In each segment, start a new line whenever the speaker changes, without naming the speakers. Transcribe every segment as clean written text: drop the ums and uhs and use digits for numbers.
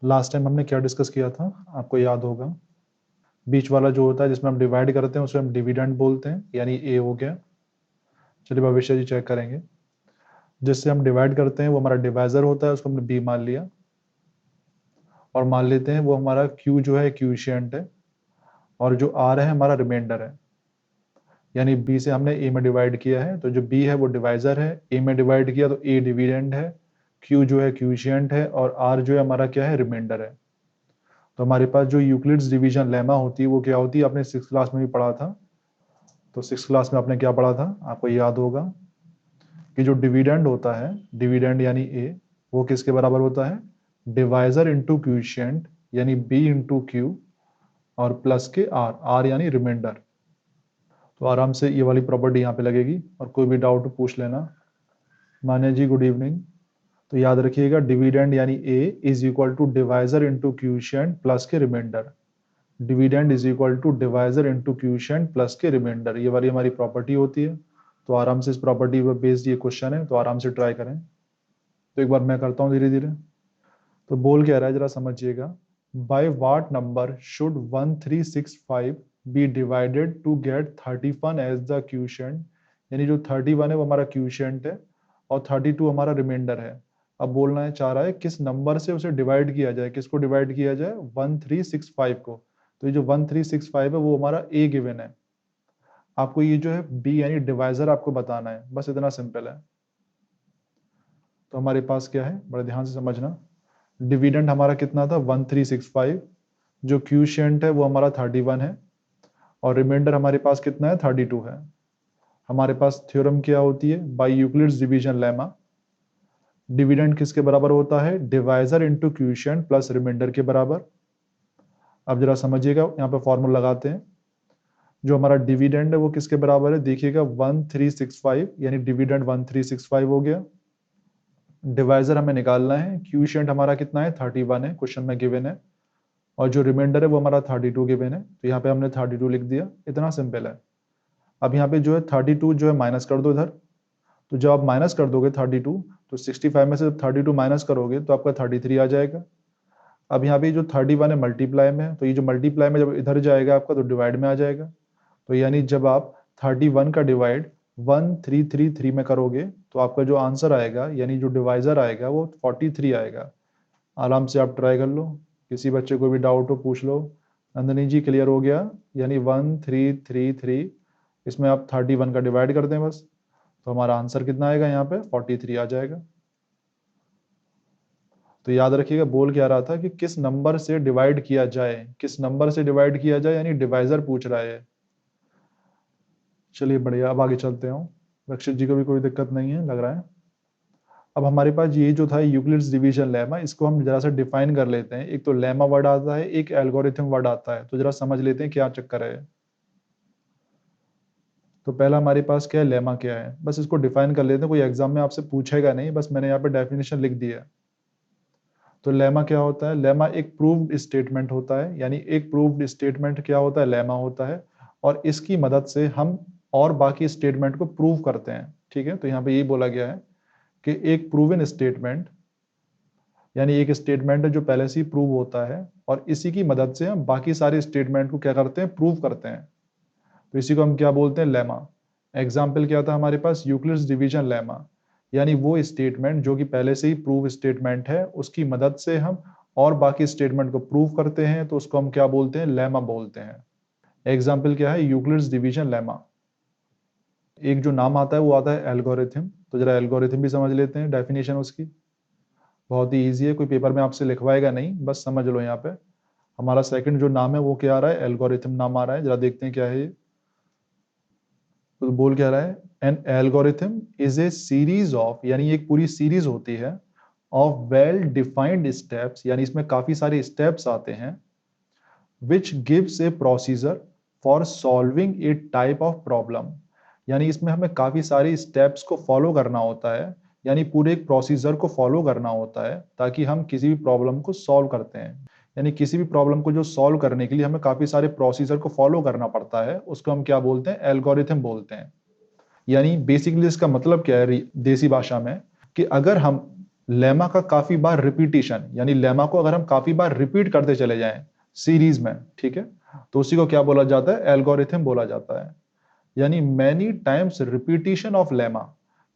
Last time हमने क्या discuss किया था, आपको याद होगा। बीच वाला जो होता है जिसमें हम डिवाइड करते हैं उसे हम डिविडेंड बोलते हैं, यानी ए हो गया। चलिए भविष्य जी चेक करेंगे। जिससे हम डिवाइड करते हैं वो हमारा डिवाइजर होता है, उसको हमने बी मान लिया और मान लेते हैं वो हमारा क्यू जो है क्यूशियंट है और जो आर है हमारा रिमाइंडर है। यानी बी से हमने ए में डिवाइड किया है तो जो बी है वो डिवाइजर है, ए में डिवाइड किया तो ए डिविडेंड है, क्यू जो है क्यूशियंट है और आर जो है हमारा क्या है, रिमाइंडर है। तो हमारे पास जो यूक्लिड्स डिवीजन लेमा होती है वो क्या होती है, आपने 6th क्लास में भी पढ़ा था। तो 6th क्लास में आपने क्या पढ़ा था, आपको याद होगा कि जो डिविडेंड होता है, डिविडेंड यानी ए, वो किसके बराबर होता है, डिवाइजर इंटू क्यूशियंट यानी बी इंटू क्यू और प्लस के आर, आर यानी रिमाइंडर। तो आराम से ये वाली प्रॉपर्टी यहाँ पे लगेगी और कोई भी डाउट पूछ लेना। Manya ji good evening. तो याद रखिएगा डिविडेंड यानी a is equal to divisor into quotient plus के remainder. Dividend is equal to divisor into quotient plus के रिमाइंडर, ये वाली हमारी प्रॉपर्टी होती है। तो आराम से इस प्रॉपर्टी पर बेस्ड ये क्वेश्चन है, तो आराम से ट्राई करें। तो एक बार मैं करता हूँ धीरे धीरे। तो बोल क्या रहा है जरा समझिएगा। By what number should 1365 be divided to get 31 as the quotient. यानी जो 31 है वो हमारा क्यूशियंट है और 32 हमारा रिमाइंडर है। अब बोलना है, चाह रहा है किस नंबर से उसे डिवाइड किया जाए, किसको डिवाइड किया जाए, 1365 को। तो ये जो 1365 है वो हमारा ए गिवन है। आपको ये जो है बी यानी डिवाइजर आपको बताना है, बस इतना सिंपल है। तो हमारे पास क्या है, बड़े ध्यान से समझना। डिविडेंड हमारा कितना था 1365, जो क्यूशियंट है वो हमारा 31 है और रिमाइंडर हमारे पास कितना है 32 है। हमारे पास थ्योरम क्या होती है, by Euclid's division lemma, dividend किसके बराबर होता है, divisor into quotient plus remainder के बराबर। अब जरा समझिएगा, यहाँ पे फॉर्मूला लगाते हैं। जो हमारा डिविडेंड है वो किसके बराबर है, देखिएगा 1365 यानी डिविडेंड 1365 हो गया। डिवाइजर हमें निकालना है, क्यूशियंट हमारा कितना है 31 है, क्वेश्चन में गिवन है, और जो रिमाइंडर है वो हमारा 32 गिवन है। तो यहाँ पे हमने 32 लिख दिया, इतना सिंपल है। अब यहाँ पे जो है 32 जो है माइनस कर दो इधर। तो जब आप माइनस कर दोगे 32, तो 65 में से 32 माइनस करोगे तो आपका 33 आ जाएगा। अब यहाँ पे जो 31 है मल्टीप्लाई में है, तो ये जो मल्टीप्लाई में जब इधर जाएगा आपका तो डिवाइड में आ जाएगा। तो यानी जब आप 31 का डिवाइड 1333 में करोगे तो आपका जो आंसर आएगा यानी जो डिवाइजर आएगा वो 43 आएगा। आराम से आप ट्राई कर लो, किसी बच्चे को भी डाउट हो पूछ लो। नंदनी जी क्लियर हो गया, यानी 1333, इसमें आप 31 का डिवाइड कर दें बस, तो हमारा आंसर कितना आएगा, यहाँ पे 43 आ जाएगा। तो याद रखिएगा बोल क्या रहा था कि किस नंबर से डिवाइड किया जाए, किस नंबर से डिवाइड किया जाए, यानी डिवाइजर पूछ रहा है। चलिए बढ़िया, अब आगे चलते हैं। रक्षित जी को भी कोई दिक्कत नहीं है लग रहा है। अब हमारे पास ये जो था यूक्लिड्स डिवीजन लेमा, इसको हम जरा सा डिफाइन कर लेते हैं। एक तो लेमा वर्ड आता है, एक एल्गोरिथम वर्ड आता है, तो जरा समझ लेते हैं क्या चक्कर है। तो पहला हमारे पास क्या है, लेमा क्या है, बस इसको डिफाइन कर लेते हैं। कोई एग्जाम में आपसे पूछेगा नहीं, बस मैंने यहाँ पे डेफिनेशन लिख दी है। तो लेमा क्या होता है, लेमा एक प्रूव्ड स्टेटमेंट होता है, यानी एक प्रूव्ड स्टेटमेंट क्या होता है, लेमा होता है, और इसकी मदद से हम और बाकी स्टेटमेंट को प्रूव करते हैं। ठीक है, तो यहाँ पे यही बोला गया है कि एक प्रूवन स्टेटमेंट यानी एक स्टेटमेंट है जो पहले से ही प्रूव होता है और इसी की मदद से हम बाकी सारे स्टेटमेंट को क्या करते हैं, प्रूव करते हैं। तो इसी को हम क्या बोलते हैं, लेमा। एग्जाम्पल क्या था हमारे पास, यूक्लिड्स डिवीजन लेमा, यानी वो स्टेटमेंट जो कि पहले से ही प्रूव स्टेटमेंट है, उसकी मदद से हम और बाकी स्टेटमेंट को प्रूव करते हैं, तो उसको हम क्या बोलते हैं, लेमा बोलते हैं। एग्जाम्पल क्या है, यूक्लिड्स डिवीजन लेमा। एक जो नाम आता है वो आता है एल्गोरिथम। तो जरा एल्गोरिथम भी समझ लेते हैं, डेफिनेशन उसकी बहुत ही ईजी है, कोई पेपर में आपसे लिखवाएगा नहीं, बस समझ लो। यहाँ पे हमारा सेकंड जो नाम है वो क्या आ रहा है, एल्गोरिथम नाम आ रहा है, जरा देखते हैं क्या है ये। तो बोल क्या रहा है, an algorithm is a series of, यानी एक पूरी सीरीज होती है, ऑफ वेल डिफाइंड स्टेप्स, यानी इसमें काफी सारे स्टेप्स आते हैं, which gives A procedure for solving A type of problem. यानी इसमें हमें काफी सारे स्टेप्स को फॉलो करना होता है, यानी पूरे एक प्रोसीजर को फॉलो करना होता है ताकि हम किसी भी प्रॉब्लम को सॉल्व करते हैं। यानी किसी भी प्रॉब्लम को जो सॉल्व करने के लिए हमें काफी सारे प्रोसीजर को फॉलो करना पड़ता है, उसको हम क्या बोलते हैं, एल्गोरिथम बोलते हैं। यानी बेसिकली इसका मतलब क्या है देसी भाषा में, कि अगर हम लेमा का काफी बार रिपीटिशन, यानी लेमा को अगर हम काफी बार रिपीट करते चले जाएं सीरीज में, ठीक है, तो उसी को क्या बोला जाता है, एल्गोरिथम बोला जाता है। यानी many times repetition of lemma,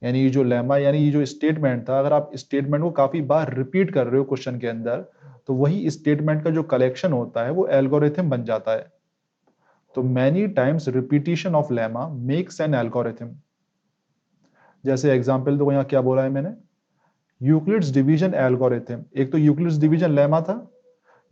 यानी ये जो लेमा यानी ये जो स्टेटमेंट था, अगर आप स्टेटमेंट को काफी बार रिपीट कर रहे हो क्वेश्चन के अंदर, तो वही स्टेटमेंट का जो कलेक्शन होता है वो एल्गोरिथम बन जाता है। तो many times repetition of lemma makes an algorithm. जैसे एग्जांपल तो यहाँ क्या बोला है मैंने, यूक्लिड्स डिवीजन एल्गोरिथम। एक तो यूक्लिड्स डिवीजन लेमा था,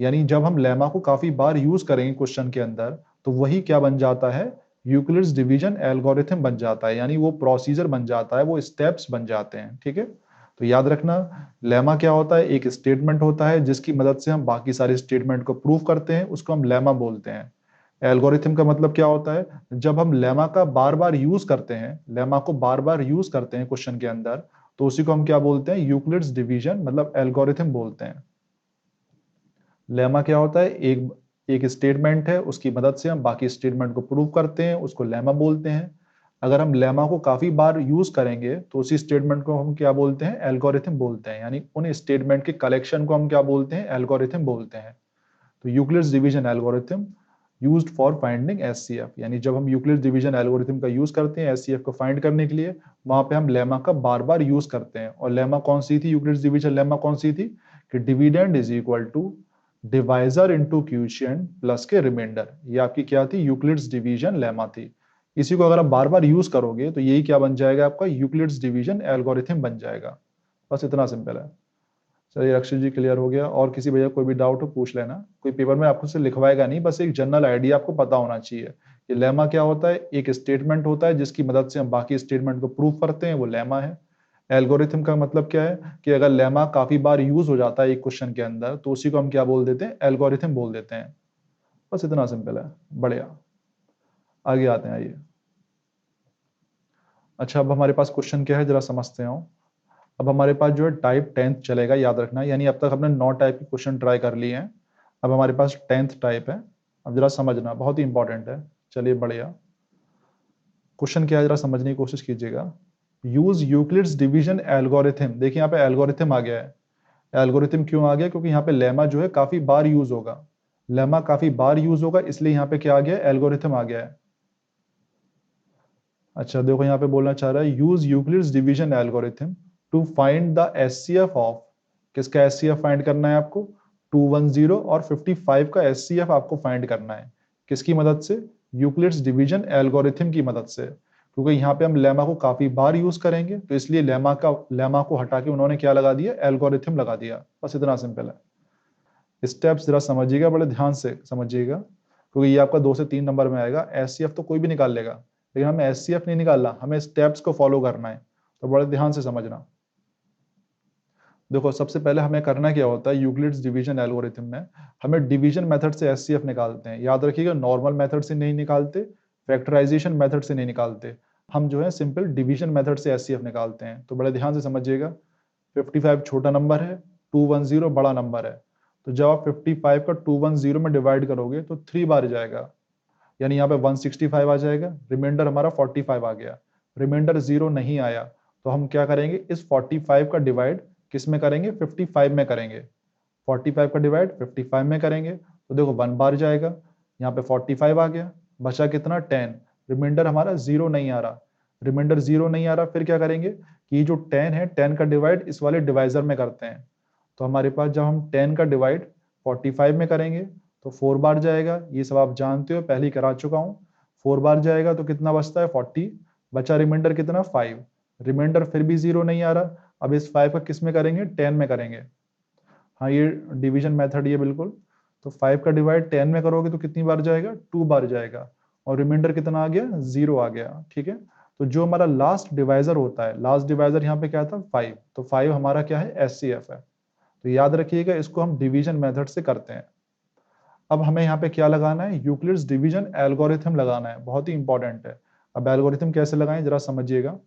यानी जब हम लेमा को काफी बार यूज करेंगे क्वेश्चन के अंदर, तो वही क्या बन जाता है, यूक्लिड्स डिवीजन एल्गोरिथम बन जाता है, यानी वो प्रोसीजर बन जाता है, वो स्टेप्स बन जाते हैं, ठीक है। तो याद रखना, लेमा क्या होता है, एक स्टेटमेंट होता है जिसकी मदद से हम बाकी सारे स्टेटमेंट को प्रूव करते हैं, उसको हम लेमा बोलते हैं। एल्गोरिथम का मतलब क्या होता है, जब हम लेमा का बार बार यूज करते हैं, लेमा को बार बार यूज करते हैं क्वेश्चन के अंदर, तो उसी को हम क्या बोलते हैं, यूक्लिड्स डिवीजन मतलब एल्गोरिथम बोलते हैं। लेमा क्या होता है, एक एक स्टेटमेंट है, उसकी मदद से हम बाकी स्टेटमेंट को प्रूव करते हैं, उसको लेमा बोलते हैं। अगर हम लेमा को काफी बार यूज करेंगे तो उसी स्टेटमेंट को हम क्या बोलते हैं, एल्गोरिथम बोलते हैं, यानी उन स्टेटमेंट के कलेक्शन को हम क्या बोलते हैं, एल्गोरिथम बोलते हैं। तो Euclid's division algorithm used for finding HCF, यानी जब हम यूक्लिड्स डिवीजन एल्गोरिथम का यूज करते हैं एचसीएफ को फाइंड करने के लिए, वहां पे हम लेमा का बार बार यूज करते हैं। और लेमा कौन सी थी, यूक्लिड्स डिवीजन लेमा कौन सी थी, कि dividend is equal to divisor into quotient plus के रिमाइंडर। ये आपकी क्या थी, यूक्लिड्स डिवीजन लेमा थी। इसी को अगर आप बार बार यूज करोगे तो यही क्या बन जाएगा, आपका यूक्लिड्स डिवीजन एल्गोरिथम बन जाएगा। बस इतना सिंपल है। चलिए अक्षय जी, क्लियर हो गया। और किसी भैया कोई भी डाउट हो पूछ लेना, कोई पेपर में आपको से लिखवाएगा नहीं, बस एक जनरल आइडिया आपको पता होना चाहिए कि लेमा क्या होता है। एक स्टेटमेंट होता है जिसकी मदद से हम बाकी स्टेटमेंट को प्रूव करते हैं, वो लेमा है। एल्गोरिथम का मतलब क्या है कि अगर लेमा काफी बार यूज हो जाता है एक क्वेश्चन के अंदर, तो उसी को हम क्या बोल देते हैं, एल्गोरिथम बोल देते हैं। बस इतना सिंपल है, बढ़िया। आगे आते हैं, आइए। अच्छा, अब हमारे पास क्वेश्चन क्या है, जरा समझते हैं। अब हमारे पास जो है टाइप 10th चलेगा, याद रखना, यानी अब तक हमने 9 टाइप के क्वेश्चन ट्राई कर लिए हैं। अब हमारे पास 10th टाइप है। अब जरा समझना, बहुत ही इंपॉर्टेंट है। चलिए बढ़िया। क्वेश्चन क्या है, जरा समझने की कोशिश कीजिएगा। Use Euclid's division algorithm. देखिए यहाँ पे एल्गोरिथम आ गया है। एल्गोरिथम क्यों आ गया, क्योंकि यहाँ पे लेमा जो है काफी बार यूज होगा। लेमा काफी बार यूज होगा, इसलिए यहाँ पे क्या आ गया, एल्गोरिथम आ गया है। अच्छा देखो, यहाँ पे बोलना चाह रहा है, use Euclid's division algorithm to find the HCF of. किसका एचसीएफ फाइंड करना है आपको, 210 और 55 का एचसीएफ आपको फाइंड करना है। किसकी मदद से, यूक्लिड्स डिवीजन एल्गोरिथम की मदद से। क्योंकि यहाँ पे हम लेमा को काफी बार यूज करेंगे, तो इसलिए लेमा को हटा के उन्होंने क्या लगा दिया, एल्गोरिथम लगा दिया। बस इतना सिंपल है। स्टेप्स जरा समझिएगा, बड़े ध्यान से समझिएगा, क्योंकि ये आपका 2 से 3 नंबर में आएगा। एचसीएफ तो कोई भी निकाल लेगा, लेकिन हमें एचसीएफ नहीं निकालना, हमें स्टेप्स को फॉलो करना है। तो बड़े ध्यान से समझना। देखो सबसे पहले हमें करना क्या होता है, यूक्लिड्स डिवीजन एल्गोरिथम में हमें डिवीजन मेथड से एचसीएफ निकालते हैं। याद रखिएगा, नॉर्मल मेथड से नहीं निकालते, फैक्टराइजेशन मेथड से नहीं निकालते, हम जो है सिंपल डिवीजन मेथड से एचसीएफ निकालते हैं। तो बड़े ध्यान से समझिएगा। 55 छोटा नंबर है, 210 बड़ा नंबर है। तो जब आप 55 का 210 में डिवाइड करोगे तो 3 बार जाएगा, यानी यहाँ पे 165 आ जाएगा। रिमाइंडर हमारा 45 आ गया। रिमाइंडर 0 नहीं आया, तो हम क्या करेंगे, इस 45 का डिवाइड किस में करेंगे, 55 में करेंगे। 45 का डिवाइड 55 में करेंगे तो देखो 1 बार जाएगा, यहाँ पे 45 आ गया, बचा कितना, 10। रिमाइंडर हमारा 0 नहीं आ रहा। रिमाइंडर 0 नहीं आ रहा, फिर क्या करेंगे कि जो 10 है, 10 का डिवाइड इस वाले डिवाइजर में करते हैं। तो हमारे पास जब हम 10 का डिवाइड 45 में करेंगे तो 4 बार जाएगा। ये सब आप जानते हो, पहले ही करा चुका हूँ। 4 बार जाएगा तो कितना बचता है, 40। बचा रिमाइंडर कितना, 5। रिमाइंडर फिर भी 0 नहीं आ रहा। अब इस 5 का किस में करेंगे, 10 में करेंगे। हाँ, ये डिवीजन मेथड ये बिल्कुल। तो 5 का डिवाइड 10 में करोगे तो कितनी बार जाएगा, 2 बार जाएगा। और रिमाइंडर कितना आ गया, 0 आ गया। ठीक है, तो जो हमारा लास्ट डिवाइजर होता है, लास्ट डिवाइजर यहाँ पे क्या था, 5, तो 5 हमारा क्या है, एचसीएफ है। तो याद रखिएगा, इसको हम डिवीजन मेथड से करते हैं। अब हमें यहाँ पे क्या लगाना है, यूक्लिड्स डिवीजन एल्गोरिथम लगाना है, बहुत ही इंपॉर्टेंट है। अब एल्गोरिथम कैसे लगाएं, जरा समझिएगा।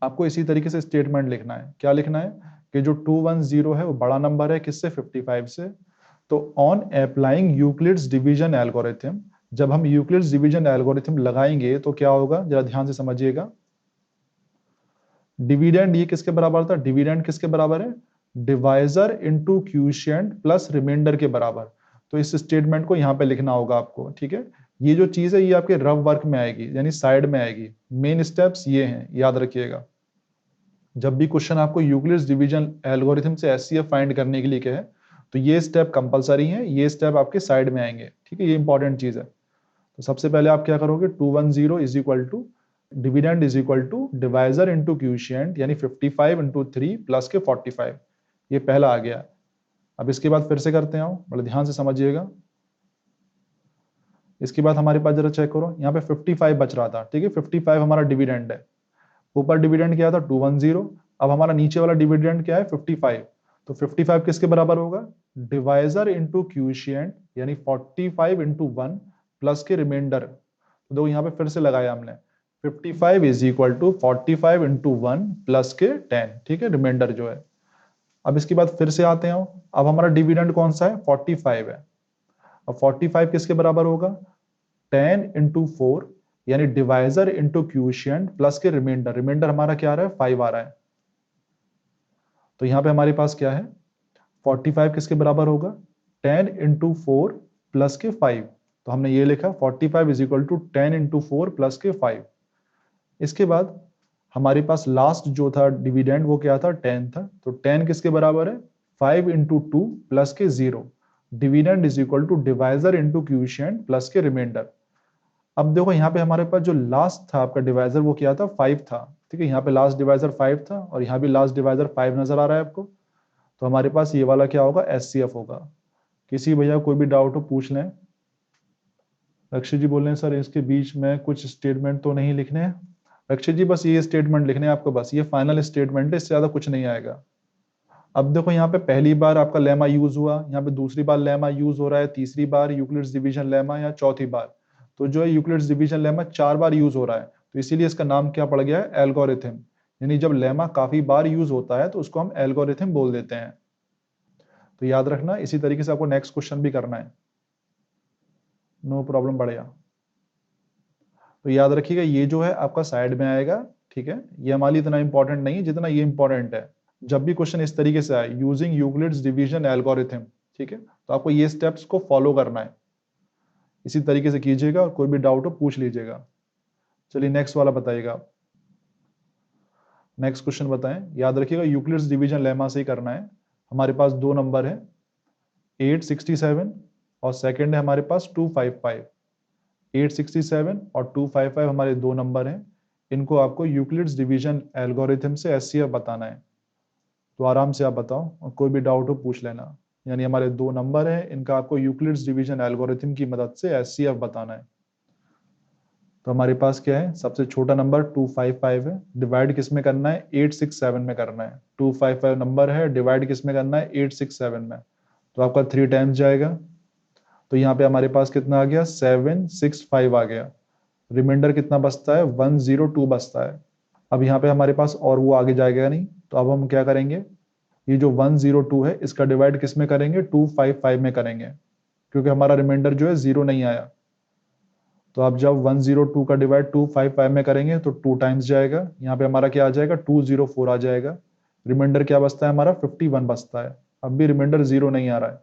आपको इसी तरीके से स्टेटमेंट लिखना है। क्या लिखना है कि जो 210 है वो बड़ा नंबर है, किससे, 55 से। तो on applying Euclid's division algorithm, जब हम यूक्लिड्स डिवीजन एल्गोरिथम लगाएंगे तो क्या होगा, जरा ध्यान से समझिएगा। डिविडेंड ये किसके बराबर था, डिविडेंड किसके बराबर है, डिवाइजर इनटू क्यूशिएंट प्लस रिमाइंडर के बराबर। तो इस स्टेटमेंट को यहाँ पे लिखना होगा आपको, ठीक है। ये जो चीज है ये आपके रफ वर्क में आएगी, यानी साइड में आएगी। मेन स्टेप्स ये हैं, याद रखिएगा। जब भी क्वेश्चन आपको यूक्लिड्स डिवीजन एल्गोरिथम से एचसीएफ फाइंड करने के लिए कहे, तो ये स्टेप कंपलसरी है, ये स्टेप आपके साइड में आएंगे, ठीक है। ये इंपॉर्टेंट चीज है। तो सबसे पहले आप क्या करोगे, 210 is equal to dividend is equal to divisor into quotient, यानी 55 इंटू 3 प्लस के 45। ये पहला आ गया। अब इसके बाद फिर से करते हैं, बड़े ध्यान से समझिएगा। इसके बाद हमारे पास जरा चेक करो, यहाँ पे 55 बच रहा था, ठीक है। 55 हमारा डिविडेंड है। ऊपर डिविडेंड क्या था, 210। अब हमारा नीचे वाला डिविडेंड क्या है, 55। तो 55 किसके बराबर होगा, डिवाइजर इंटू क्यूशिएंट, यानी 45 इंटू 1 प्लस के रिमाइंडर। तो देखो यहाँ पे फिर से लगाया हमने, 55 is equal to 45 into 1 plus के 10, ठीक है, रिमाइंडर जो है। अब इसके बाद फिर से आते हैं, अब हमारा डिविडेंड कौन सा है, 45 है। अब 45 किसके बराबर होगा, 10 इंटू 4, यानी डिवाइजर इंटू क्यूशिएंट प्लस के रिमाइंडर। रिमाइंडर हमारा क्या आ रहा है, 5 आ रहा है। तो यहां पे हमारे पास क्या है, 45 किसके बराबर होगा, 10 इंटू 4 प्लस के 5। तो हमने ये लिखा 45 is equal to 10 into 4 plus के 5। इसके बाद हमारे पास लास्ट जो था डिविडेंड वो क्या था, 10 था। तो 10 किसके बराबर है, 5 इंटू 2 प्लस के 0। Dividend is equal to divisor into quotient plus के रिमाइंडर। अब देखो यहाँ पे हमारे पास जो लास्ट था आपका डिवाइजर वो क्या था, 5 था, ठीक है। यहाँ पे लास्ट डिवाइजर 5 था और यहाँ भी लास्ट डिवाइजर 5 नजर आ रहा है आपको। तो हमारे पास ये वाला क्या होगा, एचसीएफ होगा। किसी भैया कोई भी डाउट हो पूछ लें। अक्षय जी बोल रहे हैं सर इसके बीच में कुछ स्टेटमेंट तो नहीं लिखने हैं। अक्षय जी बस ये स्टेटमेंट लिखने हैं आपको, बस ये फाइनल स्टेटमेंट है, इससे ज्यादा कुछ नहीं आएगा। अब देखो यहाँ पे पहली बार आपका लेमा यूज हुआ, यहाँ पे दूसरी बार लेमा यूज हो रहा है, तीसरी बार यूक्लिड्स डिवीजन लेमा, या चौथी बार। तो जो है यूक्लिड्स डिवीजन लेमा 4 बार यूज हो रहा है, तो इसीलिए इसका नाम क्या पड़ गया है, एल्गोरिथम। यानी जब लेमा काफी बार यूज होता है तो उसको हम एल्गोरिथम बोल देते हैं। तो याद रखना, इसी तरीके से आपको नेक्स्ट क्वेश्चन भी करना है। नो प्रॉब्लम, बढ़िया। तो याद रखिएगा ये जो है आपका साइड में आएगा, ठीक है। ये हमारे लिए इतना इंपॉर्टेंट नहीं है जितना ये इंपॉर्टेंट है। जब भी क्वेश्चन इस तरीके से आए, यूजिंग यूक्लिड्स डिवीजन एल्गोरिथम, ठीक है, तो आपको ये स्टेप्स को फॉलो करना है। इसी तरीके से कीजिएगा और कोई भी डाउट हो पूछ लीजिएगा। चलिए नेक्स्ट वाला बताइएगा। नेक्स्ट क्वेश्चन बताएं, याद रखिएगा यूक्लिड्स डिवीजन लेमा से ही करना है। हमारे पास 2 नंबर है, 867 और सेकंड है हमारे पास 255। 867 और 255 हमारे 2 नंबर हैं। इनको आपको यूक्लिड्स डिवीजन एल्गोरिथम से एचसीएफ बताना है। तो आराम से आप बताओ और कोई भी डाउट हो पूछ लेना। यानी हमारे 2 नंबर हैं, इनका आपको यूक्लिड्स डिवीजन एल्गोरिथम की मदद से एचसीएफ बताना है। तो हमारे पास क्या है, सबसे छोटा नंबर 255 है, डिवाइड किस में करना है, 867 में करना है। 255 नंबर है, डिवाइड किस में करना है, 867 में। तो आपका 3 टाइम्स जाएगा। तो यहाँ पे हमारे पास कितना आ गया, 765 आ गया। रिमाइंडर कितना बचता है, 102 बचता है। अब यहाँ पे हमारे पास और वो आगे जाएगा नहीं, तो अब हम क्या करेंगे, ये जो 102 है इसका डिवाइड किस में करेंगे, 255 में करेंगे, क्योंकि हमारा रिमाइंडर जो है 0 नहीं आया। तो अब जब 102 का डिवाइड 255 में करेंगे तो 2 टाइम्स जाएगा। यहाँ पे हमारा क्या आ जाएगा, 204 आ जाएगा। रिमाइंडर क्या बचता है हमारा, 51 बचता है। अब भी रिमाइंडर 0 नहीं आ रहा है।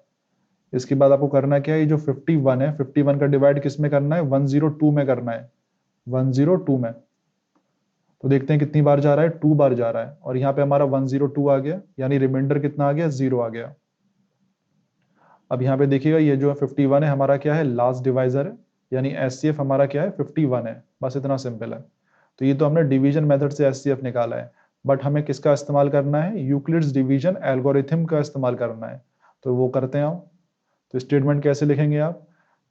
इसके बाद आपको करना क्या है, ये जो 51 है, 51 का डिवाइड किस में करना है, 102 में करना है, 102 में। तो देखते हैं कितनी बार जा रहा है, 2 बार जा रहा है। और यहाँ पे हमारा 102 आ गया, यानी रिमाइंडर कितना आ गया, 0 आ गया। अब यहाँ पे देखिएगा ये जो 51 है हमारा क्या है, लास्ट डिवाइजर है, यानी एचसीएफ हमारा क्या है, 51 है। बस इतना सिंपल है। तो ये तो हमने डिवीजन मेथड से एचसीएफ निकाला है, बट हमें किसका इस्तेमाल करना है, यूक्लिड्स डिवीजन एल्गोरिथम का इस्तेमाल करना है। तो वो करते हैं। तो स्टेटमेंट कैसे लिखेंगे आप,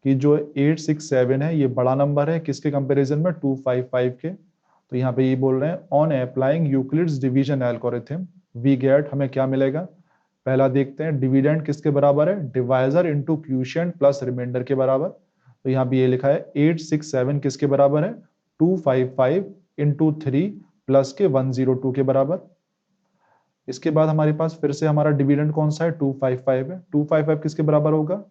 कि जो 867 है ये बड़ा नंबर है किसके कंपैरिजन में, 255 के। तो यहाँ पे ये बोल रहे हैं, on applying Euclid's division algorithm we get, हमें क्या मिलेगा। पहला देखते हैं, डिविडेंड किसके बराबर है, divisor into quotient plus remainder के बराबर। तो यहाँ पे ये लिखा है 867 किसके बराबर है, 255 इंटू 3 प्लस के 102 के बराबर। इसके बाद हमारे पास फिर से हमारा डिविडेंड कौन सा है, 255 है। 255 किसके बराबर होगा,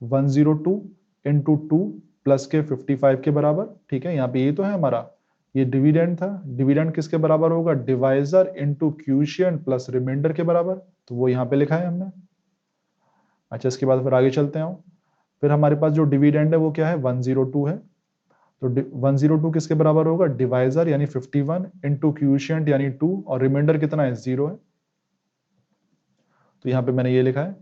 102 इंटू 2 प्लस के 55 के बराबर। ठीक है, यहाँ पे ये तो है हमारा, ये डिविडेंड था, डिविडेंड किसके बराबर होगा, डिवाइजर इनटू क्यूशिएंट प्लस रिमाइंडर के बराबर, तो वो यहाँ पे लिखा है हमने। अच्छा, इसके बाद फिर आगे चलते हैं। फिर हमारे पास जो डिविडेंड है वो क्या है, 102 है, तो 102 किसके बराबर होगा, डिवाइजर यानी 51 इंटू क्यूशिएंट यानी 2 और रिमाइंडर कितना है, 0 है। तो यहाँ पे मैंने ये लिखा है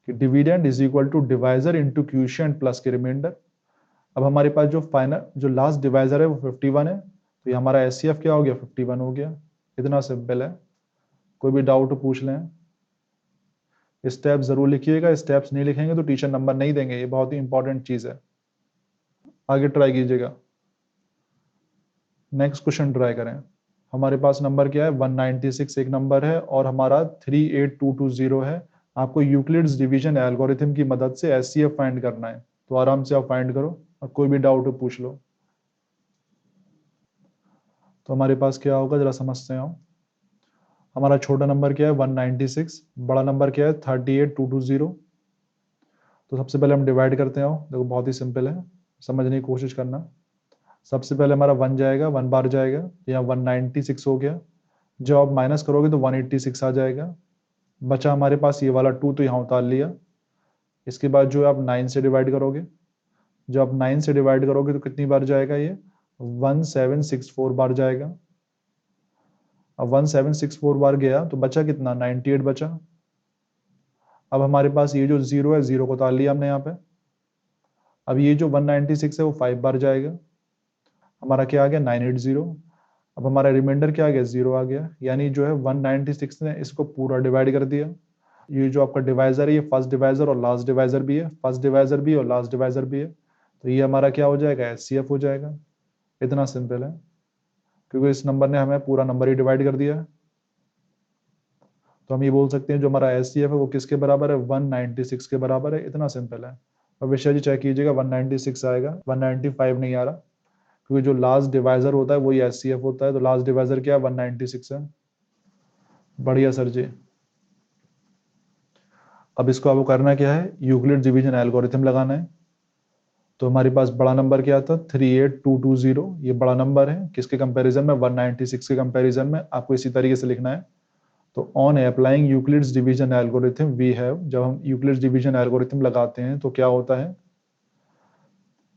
कि dividend is equal to divisor into quotient plus के रिमाइंडर। अब हमारे पास जो फाइनल जो लास्ट डिवाइजर है वो 51 है, तो ये हमारा एचसीएफ क्या हो गया, 51 हो गया। इतना सिंपल है, कोई भी डाउट पूछ लें। स्टेप जरूर लिखिएगा, स्टेप्स नहीं लिखेंगे तो टीचर नंबर नहीं देंगे, ये बहुत ही इंपॉर्टेंट चीज है। आगे ट्राई कीजिएगा, नेक्स्ट क्वेश्चन ट्राई करें। हमारे पास नंबर क्या है, 196 एक नंबर है और हमारा 38220 है। आपको यूक्लिड्स डिवीजन एल्गोरिथम की मदद से एचसीएफ फाइंड करना है, तो आराम से आप फाइंड करो और कोई भी डाउट हो पूछ लो। तो हमारे पास क्या होगा, जरा समझते हैं। हमारा छोटा नंबर क्या है, 196, बड़ा नंबर क्या है, 38220। तो सबसे पहले हम डिवाइड करते हैं। देखो बहुत ही सिंपल है, समझने की कोशिश करना। सबसे पहले हमारा 1 जाएगा, 1 बार जाएगा, तो यहाँ 196 हो गया। जब आप माइनस करोगे तो 186 आ जाएगा। बचा हमारे पास ये वाला 2, तो यहाँ उतार लिया। इसके बाद जो आप 9 से डिवाइड करोगे, जब आप 9 से डिवाइड करोगे तो कितनी बार जाएगा, ये 1764 बार जाएगा। अब 1764 बार गया तो बचा कितना, 98 बचा। अब हमारे पास ये जो 0 है, 0 को उतार लिया हमने यहाँ पे। अब ये जो 196 है वो 5 बार जाएगा, हमारा क्या आ गया, 980। अब हमारा रिमाइंडर क्या आ गया, 0 आ गया। यानी जो है 196 ने इसको पूरा डिवाइड कर दिया। ये जो आपका डिवाइजर है, ये फर्स्ट डिवाइजर और लास्ट डिवाइजर भी है, फर्स्ट डिवाइजर भी और लास्ट डिवाइजर भी है। तो ये हमारा क्या हो जाएगा, एचसीएफ हो जाएगा। इतना सिंपल है, क्योंकि इस नंबर ने हमें पूरा नंबर ही डिवाइड कर दिया है। तो हम ये बोल सकते हैं जो हमारा एचसीएफ है वो किसके बराबर है, 196 के बराबर है। इतना सिंपल है। अब विषय जी चेक कीजिएगा, 196 आएगा, 195 नहीं आ रहा, क्योंकि जो लास्ट डिवाइजर होता है वही एचसीएफ होता है। तो लास्ट डिवाइजर क्या है, 196 है। बढ़िया सर जी। अब इसको आपको करना क्या है, यूक्लिड डिवीजन एल्गोरिथम लगाना है। तो हमारे पास बड़ा नंबर क्या था, 38220। ये बड़ा नंबर है, किसके कंपैरिजन में, 196 के कंपैरिजन में। आपको इसी तरीके से लिखना है। तो on applying Euclid's division algorithm we have, जब हम यूक्लिड्स डिवीजन एल्गोरिथम लगाते हैं तो क्या होता है,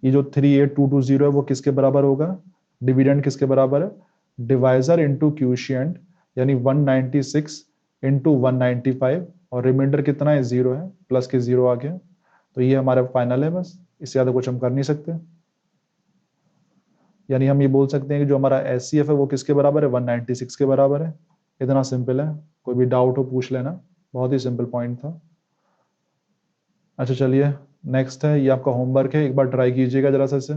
ये जो 38220 है वो किसके बराबर होगा, डिविडेंड किसके बराबर है, डिवाइजर इंटू क्यूशियंट यानी 196 इंटू 195 और रिमाइंडर कितना है, 0 है, प्लस के 0 आ गया। तो ये हमारा फाइनल है, बस इससे ज्यादा कुछ हम कर नहीं सकते। यानी हम ये बोल सकते हैं कि जो हमारा एचसीएफ है वो किसके बराबर है, 196 के बराबर है। इतना सिंपल है, कोई भी डाउट हो पूछ लेना, बहुत ही सिंपल पॉइंट था। अच्छा चलिए, नेक्स्ट है, ये आपका होमवर्क है, एक बार ट्राई कीजिएगा जरा सा इसे।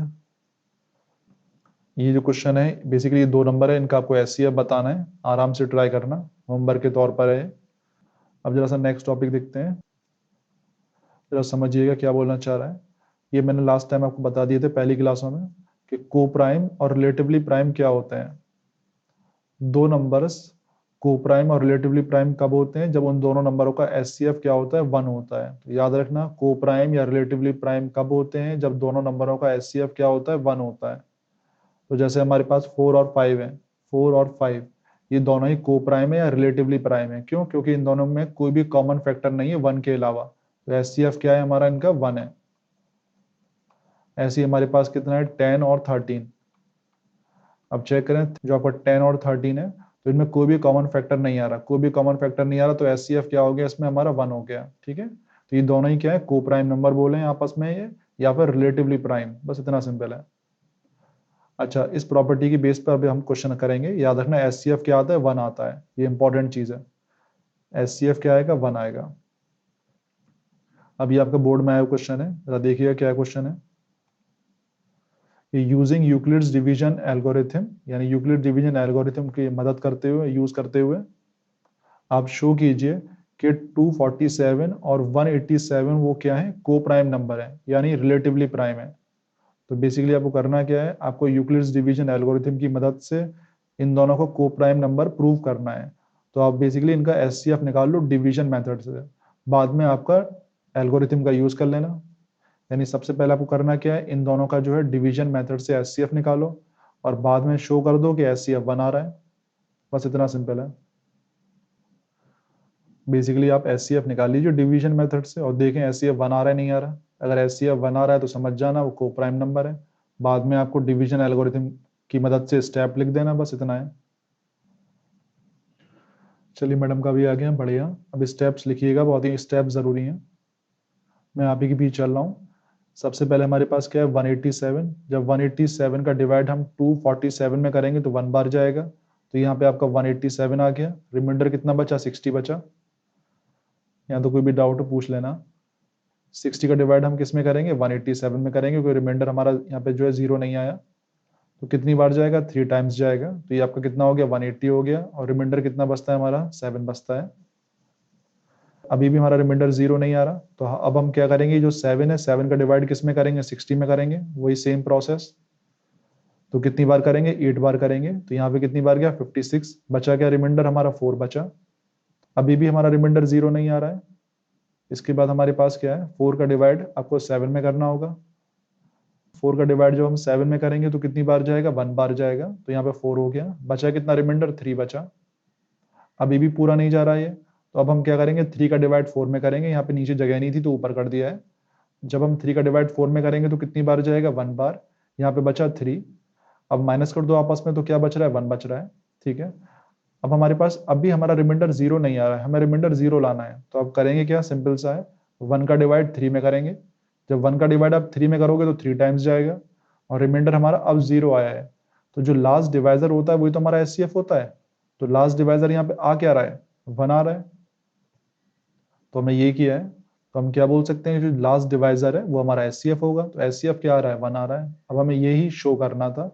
ये जो क्वेश्चन है बेसिकली ये 2 नंबर है, इनका आपको एचसीएफ बताना है, आराम से ट्राई करना, होमवर्क के तौर पर है। अब जरा सा नेक्स्ट टॉपिक देखते हैं, जरा समझिएगा क्या बोलना चाह रहा है। ये मैंने लास्ट टाइम आपको बता दिए थे पहली क्लासों में कि को प्राइम और रिलेटिवली प्राइम क्या होते हैं। दो नंबर्स को प्राइम और रिलेटिवली प्राइम कब होते हैं, जब उन दोनों नंबरों का एचसीएफ क्या होता है, 1 होता है। तो याद रखना, को प्राइम या रिलेटिवली प्राइम कब होते हैं, जब दोनों नंबरों का एचसीएफ क्या होता है, 1 होता है। तो जैसे हमारे पास 4 और 5 है, 4 और 5 ये दोनों ही को प्राइम है या रिलेटिवली प्राइम है। क्यों, क्योंकि इन दोनों में कोई भी कॉमन फैक्टर नहीं है 1 के अलावा। तो एचसीएफ क्या है हमारा, इनका 1 है। ऐसे ही हमारे पास कितना है, 10 और 13। अब चेक करें, जो आपका 10 और 13 है तो इनमें कोई भी कॉमन फैक्टर नहीं आ रहा, कोई भी कॉमन फैक्टर नहीं आ रहा, तो एचसीएफ क्या हो गया, इसमें हमारा 1 हो गया। ठीक है, तो ये दोनों ही क्या है, को प्राइम नंबर बोले हैं आपस में ये, या फिर रिलेटिवली प्राइम, बस इतना सिंपल है। अच्छा, इस प्रॉपर्टी की बेस पर अभी हम क्वेश्चन करेंगे। याद रखना एचसीएफ क्या आता है, 1 आता है, ये इंपॉर्टेंट चीज है। एचसीएफ क्या आएगा, 1 आएगा। अब ये आपका बोर्ड में आया क्वेश्चन है, जरा देखिएगा क्या क्वेश्चन है। यूजिंग यूक्लिड्स डिवीजन एल्गोरिथम, यानी यूक्लिड डिवीजन एल्गोरिथम की मदद करते हुए, यूज करते हुए आप शो कीजिए कि 247 और 187 वो क्या है, को प्राइम नंबर है, यानी रिलेटिवली प्राइम है। तो बेसिकली आपको करना क्या है, आपको यूक्लिड्स डिवीजन एल्गोरिथम की मदद से इन दोनों को को प्राइम नंबर प्रूव करना है। तो आप बेसिकली इनका एचसीएफ निकाल लो डिवीजन मेथड से, बाद में आपका एल्गोरिथम का यूज कर लेना। यानी सबसे पहले आपको करना क्या है, इन दोनों का जो है डिवीजन मेथड से एचसीएफ निकालो, और बाद में शो कर दो कि SCF 1 आ रहा है। बस इतना सिंपल है। बेसिकली आप SCF निकाल लीजिए डिवीजन मेथड से और देखें SCF 1 आ रहा है नहीं आ रहा। अगर SCF 1 आ रहा है तो समझ जाना वो को प्राइम नंबर है। बाद में आपको डिवीजन एल्गोरिथम की मदद से स्टेप लिख देना, बस इतना है। चलिए मैडम का भी आ गया, बढ़िया। अब स्टेप्स लिखिएगा, बहुत ही स्टेप जरूरी हैं। मैं आप ही के पीछे चल रहा हूँ। सबसे पहले हमारे पास क्या है 187। जब 187 का डिवाइड हम 247 में करेंगे तो 1 बार जाएगा, तो यहाँ पे आपका 187 आ गया। रिमाइंडर कितना बचा, 60 बचा। यहाँ तो कोई भी डाउट पूछ लेना। 60 का डिवाइड हम किस में करेंगे, 187 में करेंगे, क्योंकि रिमाइंडर हमारा यहाँ पे जो है 0 नहीं आया। तो कितनी बार जाएगा, 3 टाइम्स जाएगा। तो ये आपका कितना हो गया, 180 हो गया। और रिमाइंडर कितना बचता है हमारा, 7 बचता है। अभी भी हमारा रिमाइंडर 0 नहीं आ रहा, तो अब हम क्या करेंगे, जो 7 है 7 का डिवाइड किस में करेंगे, 60 में करेंगे, वही सेम प्रोसेस। तो कितनी बार करेंगे, 8 बार करेंगे। तो यहाँ पे कितनी बार गया, 56 बचा। क्या रिमाइंडर हमारा 4 बचा। अभी भी हमारा रिमाइंडर 0 नहीं आ रहा है। इसके बाद हमारे पास क्या है, 4 का डिवाइड आपको 7 में करना होगा। 4 का डिवाइड जब हम 7 में करेंगे तो कितनी बार जाएगा, 1 बार जाएगा। तो यहाँ पे 4 हो गया। बचा कितना रिमाइंडर, 3 बचा। अभी भी पूरा नहीं जा रहा है ये, तो अब हम क्या करेंगे, 3 का डिवाइड 4 में करेंगे। यहाँ पे नीचे जगह नहीं थी तो ऊपर कर दिया है। जब हम 3 का डिवाइड 4 में करेंगे तो कितनी बार जाएगा, 1 बार। यहाँ पे बचा 3। अब माइनस कर दो आपस में, तो क्या बच रहा है, 1 बच रहा है। ठीक है। अब हमारे पास अभी हमारा रिमाइंडर 0 नहीं आ रहा है, हमें रिमाइंडर 0 लाना है। तो अब करेंगे क्या, सिंपल सा है, 1 का डिवाइड 3 में करेंगे। जब 1 का डिवाइड आप 3 में करोगे तो 3 टाइम्स जाएगा। और रिमाइंडर हमारा अब 0 आया है। तो जो लास्ट डिवाइजर होता है वही तो हमारा SCF होता है। तो लास्ट डिवाइजर यहाँ पे आ क्या रहा है, 1 आ रहा है। तो हमने ये किया है, तो हम क्या बोल सकते हैं, जो लास्ट डिवाइजर है वो हमारा SCF होगा। तो SCF क्या आ रहा है, 1 आ रहा है। अब हमें यही शो करना था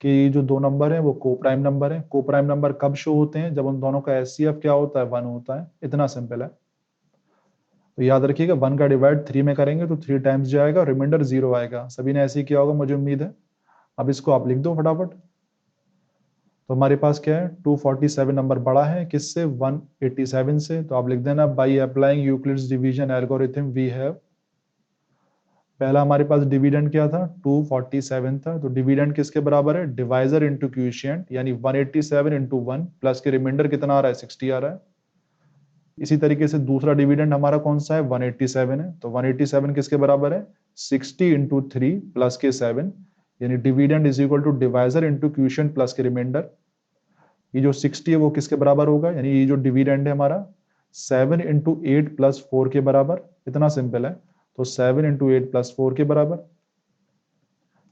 कि जो दो नंबर है वो को प्राइम नंबर है। को प्राइम नंबर कब शो होते हैं, जब उन दोनों का SCF क्या होता है, 1 होता है। इतना सिंपल है। तो याद रखिएगा, 1 का डिवाइड 3 में करेंगे तो 3 टाइम्स जाएगा और रिमाइंडर 0 आएगा। सभी ने ऐसे ही किया होगा, मुझे उम्मीद है। अब इसको आप लिख दो फटाफट। तो हमारे पास क्या है, 247 नंबर बड़ा है किससे, 187 से। तो आप लिख देना, by applying Euclid's division algorithm we have. पहला हमारे पास डिविडेंड क्या था, 247 था। तो डिविडेंड किसके बराबर है, डिवाइजर इंटू क्यूशियंट, यानी 187 इंटू 1 प्लस के रिमाइंडर कितना आ रहा है, 60 आ रहा है। इसी तरीके से दूसरा डिविडेंड हमारा कौन सा है, 187 है। तो 187 किसके बराबर है, 60 इंटू 3 प्लस के 7, यानी dividend is equal to divisor into quotient plus के रिमाइंडर। ये जो 60 है वो किसके बराबर होगा, यानी ये जो डिविडेंड है हमारा 7 इंटू 8 प्लस 4 के बराबर। इतना सिंपल है। तो 7 इंटू 8 प्लस 4 के बराबर।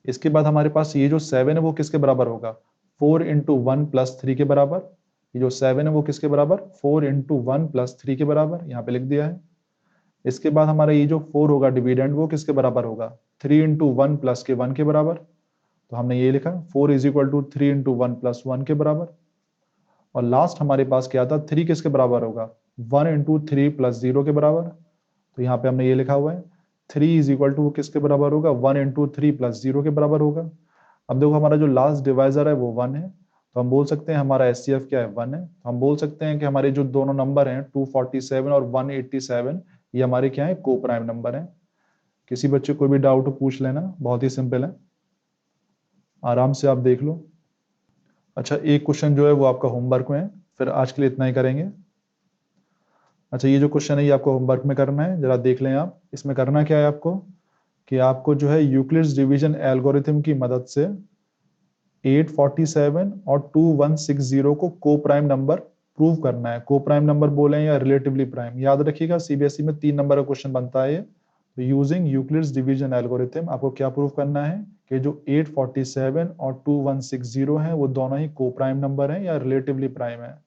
इसके बाद हमारे पास ये जो 7 है वो किसके बराबर होगा, 4 इंटू 1 प्लस 3 के बराबर। ये जो 7 है वो किसके बराबर, 4 इंटू 1 प्लस 3 के बराबर, यहाँ पे लिख दिया है। इसके बाद हमारा ये जो 4 होगा डिविडेंड, वो किसके बराबर होगा, 3 इंटू 1 प्लस के 1 के बराबर। तो हमने ये लिखा 4 is equal to 3 into 1 plus 1 के बराबर। और लास्ट हमारे पास क्या था, 3 किसके बराबर होगा, 1 इंटू 3 प्लस 0 के बराबर। तो यहाँ पे हमने ये लिखा हुआ है 3 इज इक्वल टू किसके बराबर होगा, 1 इंटू 3 प्लस 0 के बराबर होगा। अब देखो हमारा जो लास्ट डिवाइजर है वो 1 है, तो हम बोल सकते हैं हमारा SCF क्या है, 1 है। तो हम बोल सकते हैं कि हमारे जो दोनों नंबर हैं 247 और 187, ये हमारे क्या है, को प्राइम नंबर है। किसी बच्चे कोई भी डाउट पूछ लेना, बहुत ही सिंपल है, आराम से आप देख लो। अच्छा, एक क्वेश्चन जो है वो आपका होमवर्क में है, फिर आज के लिए इतना ही करेंगे। अच्छा, ये जो क्वेश्चन है ये आपको होमवर्क में करना है, जरा देख लें आप। इसमें करना क्या है आपको, कि आपको जो है यूक्लिड्स डिवीजन एल्गोरिथम की मदद से 847 और 2160 को को प्राइम नंबर प्रूव करना है। को प्राइम नंबर बोले या रिलेटिवली प्राइम, याद रखिएगा CBSE में 3 नंबर का क्वेश्चन बनता है ये। तो यूजिंग यूक्लिड्स डिवीजन एल्गोरिथम आपको क्या प्रूव करना है, कि जो 847 और 2160 है वो दोनों ही को प्राइम नंबर है या रिलेटिवली प्राइम है।